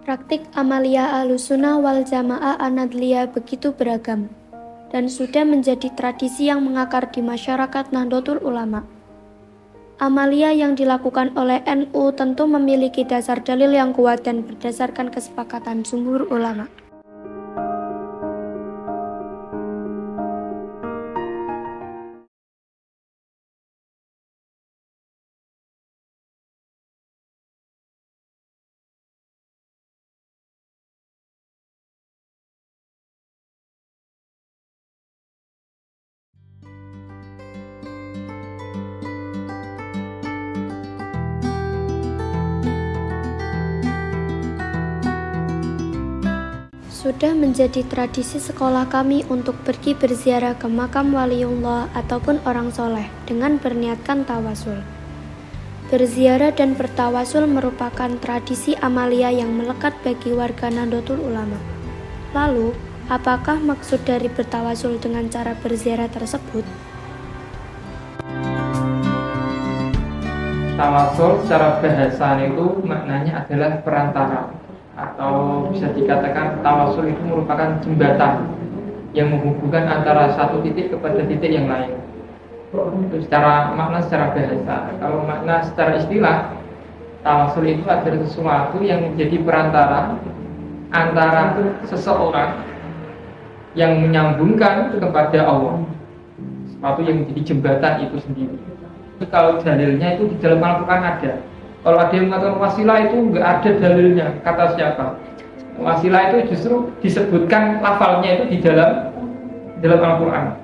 Praktik amalia Ahlussunnah wal Jamaah An-Nadliyah begitu beragam dan sudah menjadi tradisi yang mengakar di masyarakat Nahdlatul Ulama. Amalia yang dilakukan oleh NU tentu memiliki dasar dalil yang kuat dan berdasarkan kesepakatan jumhur ulama. Sudah menjadi tradisi sekolah kami untuk pergi berziarah ke makam waliullah ataupun orang soleh dengan berniatkan tawasul. Berziarah dan bertawasul merupakan tradisi amalia yang melekat bagi warga Nahdlatul Ulama. Lalu, apakah maksud dari bertawasul dengan cara berziarah tersebut? Tawasul secara bahasa itu maknanya adalah perantara, atau bisa dikatakan tawasul itu merupakan jembatan yang menghubungkan antara satu titik kepada titik yang lain. Itu secara makna secara bahasa. Kalau makna secara istilah, tawasul itu adalah sesuatu yang menjadi perantara antara seseorang yang menyambungkan kepada Allah, sesuatu yang menjadi jembatan itu sendiri. Kalau dalilnya itu di dalam Al-Quran ada. Kalau ada yang mengatakan wasilah itu nggak ada dalilnya, kata siapa? Wasilah itu justru disebutkan lafalnya itu di dalam Al-Quran,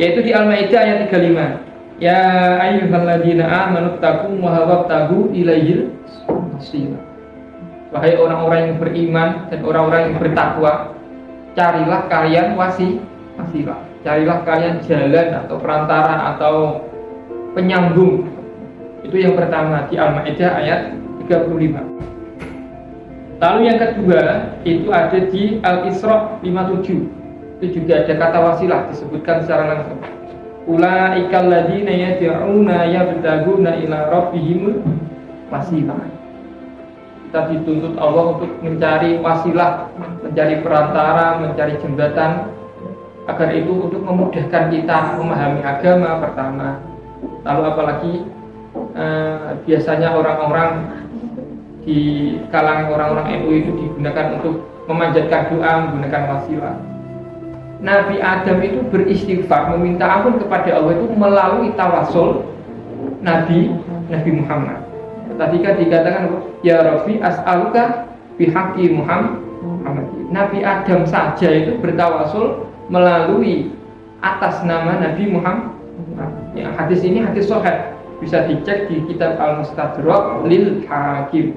yaitu di Al-Maidah ayat 35. Ya ayyuhalladzina amanu taqu wabtagu ilaihil wasilah. Wahai orang-orang yang beriman dan orang-orang yang bertakwa, carilah kalian wasilah. Carilah kalian jalan atau perantara atau penyambung. Itu yang pertama di Al-Maidah ayat 35. Lalu yang kedua itu ada di Al-Isra 57. Itu juga ada kata wasilah disebutkan secara langsung. Ulaikal ladzina yad'una yabtaguna ila rabbihim wasilah. Kita dituntut Allah untuk mencari wasilah, mencari perantara, mencari jembatan, agar itu untuk memudahkan kita memahami agama pertama. Lalu apalagi biasanya orang-orang di kalangan orang-orang NU itu digunakan untuk memanjatkan doa menggunakan wasilah. Nabi Adam itu beristighfar meminta ampun kepada Allah itu melalui tawasul Nabi Muhammad. Tadi kan dikatakan ya Rabbi as'aluka bihaqqi Muhammad. Nabi Adam saja itu bertawasul melalui atas nama Nabi Muhammad. Ya, hadis ini hadis sahih, bisa dicek di kitab Al-Mustadrak lil Hakim.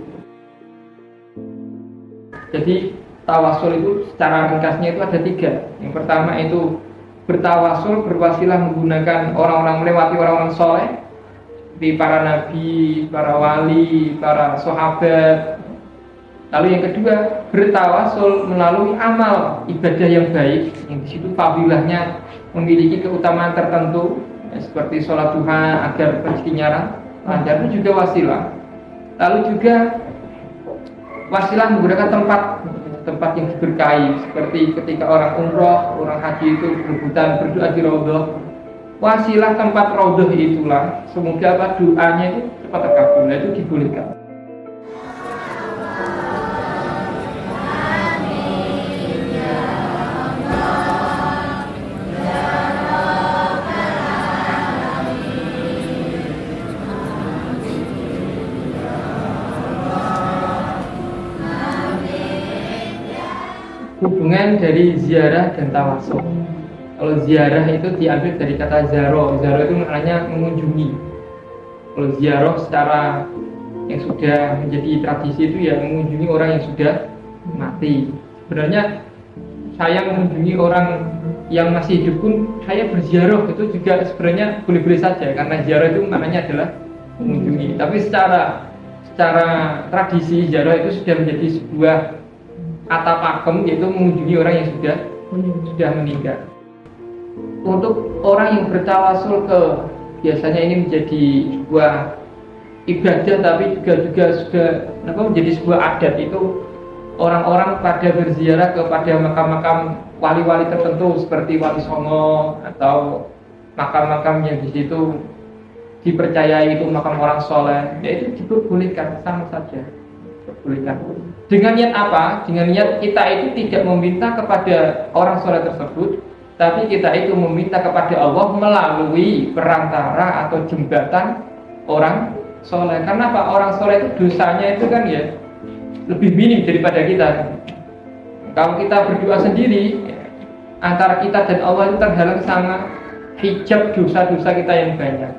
Jadi tawasul itu secara ringkasnya itu ada 3. Yang pertama itu bertawasul, berwasilah menggunakan orang-orang, melewati orang-orang soleh seperti para nabi, para wali, para sahabat. Lalu yang kedua bertawasul melalui amal ibadah yang baik, yang di situ fadilahnya memiliki keutamaan tertentu, seperti sholat duha agar rezekinya lancar, itu juga wasilah. Lalu juga wasilah menggunakan tempat yang diberkahi, seperti ketika orang umroh, orang haji itu berebutan berdoa di raudhah. Wasilah tempat raudhah itulah semoga doanya itu cepat terkabul, itu dibolehkan. Hubungan dari ziarah dan tawasul. Kalau ziarah itu diambil dari kata zaro. Zaro itu maknanya mengunjungi. Kalau ziarah secara yang sudah menjadi tradisi itu ya mengunjungi orang yang sudah mati. Sebenarnya saya mengunjungi orang yang masih hidup pun saya berziarah, itu juga sebenarnya boleh-boleh saja, karena ziarah itu maknanya adalah mengunjungi. Tapi secara tradisi ziarah itu sudah menjadi sebuah kata pakem, yaitu mengunjungi orang yang sudah meninggal. Untuk orang yang bertawasul biasanya ini menjadi sebuah ibadah, tapi juga sudah menjadi sebuah adat. Itu orang-orang pada berziarah kepada makam-makam wali-wali tertentu seperti Wali Songo atau makam-makam yang di situ dipercayai itu makam orang soleh, ya itu diperbolehkan, sama saja diperbolehkan. Dengan niat apa? Dengan niat kita itu tidak meminta kepada orang soleh tersebut, tapi kita itu meminta kepada Allah melalui perantara atau jembatan orang soleh. Karena apa? Orang soleh itu dosanya itu kan ya lebih minim daripada kita. Kalau kita berdoa sendiri, antara kita dan Allah itu terhalang sama hijab dosa-dosa kita yang banyak.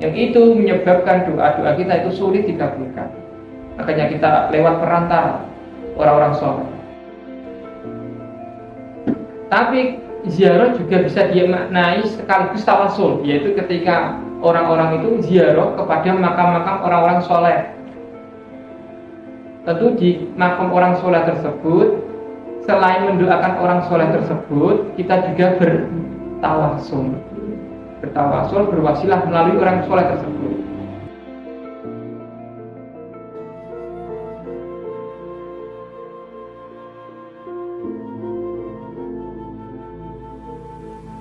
Yang itu menyebabkan doa-doa kita itu sulit dikabulkan. Makanya kita lewat perantara orang-orang soleh. Tapi ziarah juga bisa dimaknai sekaligus tawasul, yaitu ketika orang-orang itu ziarah kepada makam-makam orang-orang soleh. Tentu di makam orang soleh tersebut, selain mendoakan orang soleh tersebut, kita juga bertawasul, berwasilah melalui orang soleh tersebut.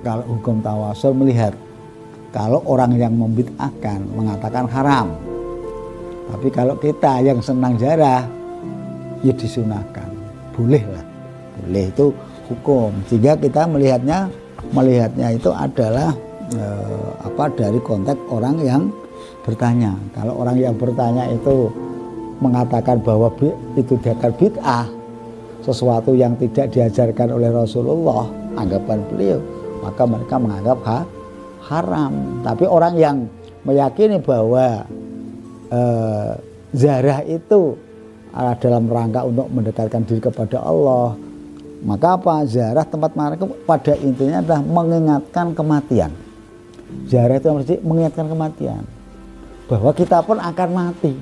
Kalau hukum tawasul melihat, kalau orang yang membid'ahkan mengatakan haram, tapi kalau kita yang senang ziarah, ya disunahkan, boleh lah, boleh, itu hukum. Sehingga kita melihatnya itu adalah dari konteks orang yang bertanya. Kalau orang yang bertanya itu mengatakan bahwa itu diakan bid'ah, sesuatu yang tidak diajarkan oleh Rasulullah, anggapan beliau, maka mereka menganggap haram. Tapi orang yang meyakini bahwa ziarah itu dalam rangka untuk mendekatkan diri kepada Allah, maka apa? Ziarah tempat mereka pada intinya adalah mengingatkan kematian. Ziarah itu mesti mengingatkan kematian, bahwa kita pun akan mati.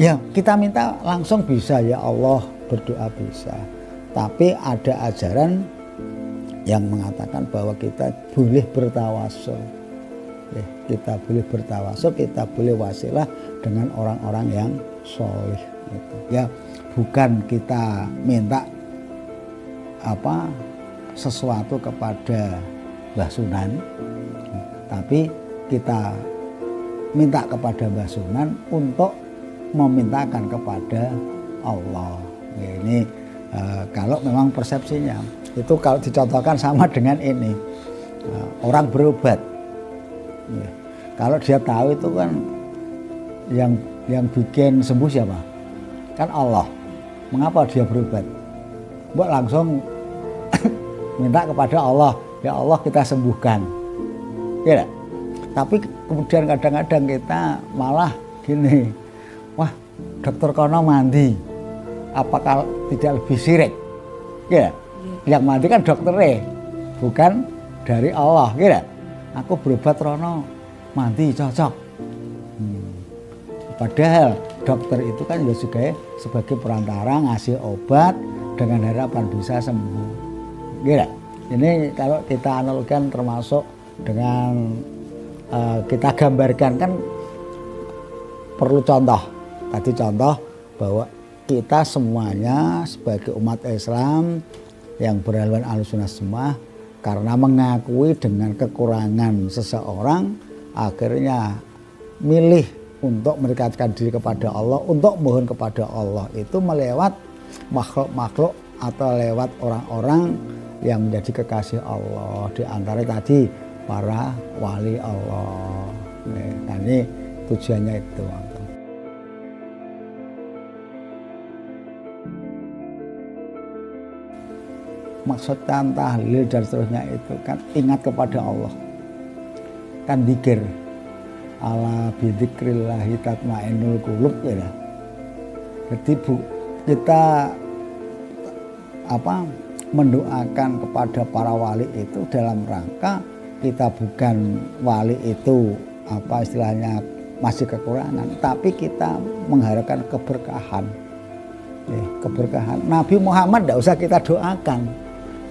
Ya, kita minta langsung bisa, ya Allah, berdoa bisa. Tapi ada ajaran yang mengatakan bahwa kita boleh bertawasul. Ya, kita boleh bertawasul, kita boleh wasilah dengan orang-orang yang soleh. Gitu. Ya, bukan kita minta sesuatu kepada Mbah Sunan, tapi kita minta kepada Mbah Sunan untuk memintakan kepada Allah. Ya, ini kalau memang persepsinya itu, kalau dicontohkan sama dengan ini, orang berobat. Ya, kalau dia tahu itu kan yang bikin sembuh siapa? Kan Allah. Mengapa dia berobat? Mbok langsung minta kepada Allah, ya Allah kita sembuhkan. Ya, tapi kemudian kadang-kadang kita malah gini, wah dokter kono mandi, apakah tidak lebih syirik? Ya, yang mandi kan dokternya, bukan dari Allah. Ya, aku berobat rono mandi cocok. Padahal dokter itu kan juga sebagai perantara ngasih obat dengan harapan bisa sembuh. Gila. Ini kalau kita analogikan termasuk dengan kita gambarkan, kan perlu contoh. Tadi contoh bahwa kita semuanya sebagai umat Islam yang berhaluan Ahlussunnah semua, karena mengakui dengan kekurangan seseorang, akhirnya milih untuk mendekatkan diri kepada Allah, untuk mohon kepada Allah itu melewat makhluk-makhluk atau lewat orang-orang yang menjadi kekasih Allah, di antara tadi para wali Allah. Nah, ini tujuannya itu. Maksud tahlil dan seterusnya itu kan ingat kepada Allah, kan dzikir. Ala bidzikrillahi tatmainnul qulub, ya. Jadi kita mendoakan kepada para wali itu dalam rangka kita bukan wali itu istilahnya masih kekurangan, tapi kita mengharapkan keberkahan. Keberkahan Nabi Muhammad tidak usah kita doakan,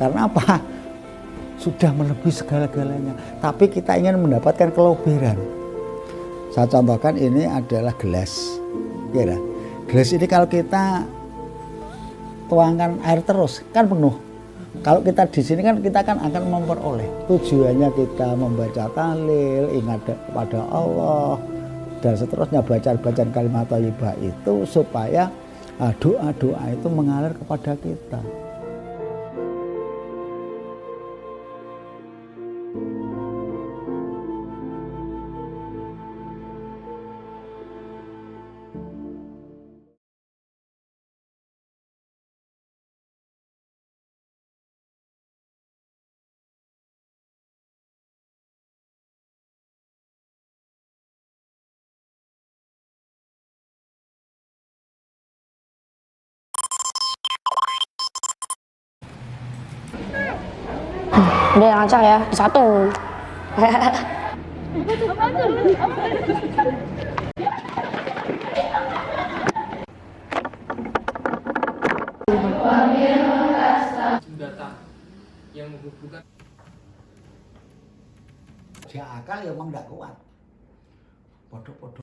karena apa? Sudah melebihi segala-galanya, tapi kita ingin mendapatkan kelebihan. Saya contohkan, ini adalah gelas. Ya, gelas ini kalau kita tuangkan air terus kan penuh. Kalau kita di sini kan kita kan akan memperoleh. Tujuannya kita membaca tahlil, ingat kepada Allah dan seterusnya, bacaan kalimat thayyibah itu supaya doa-doa itu mengalir kepada kita. Udah lancar ya, satu. Jembatan yang menghubungkan. Si akal ya emang gak kuat. Podo-podo.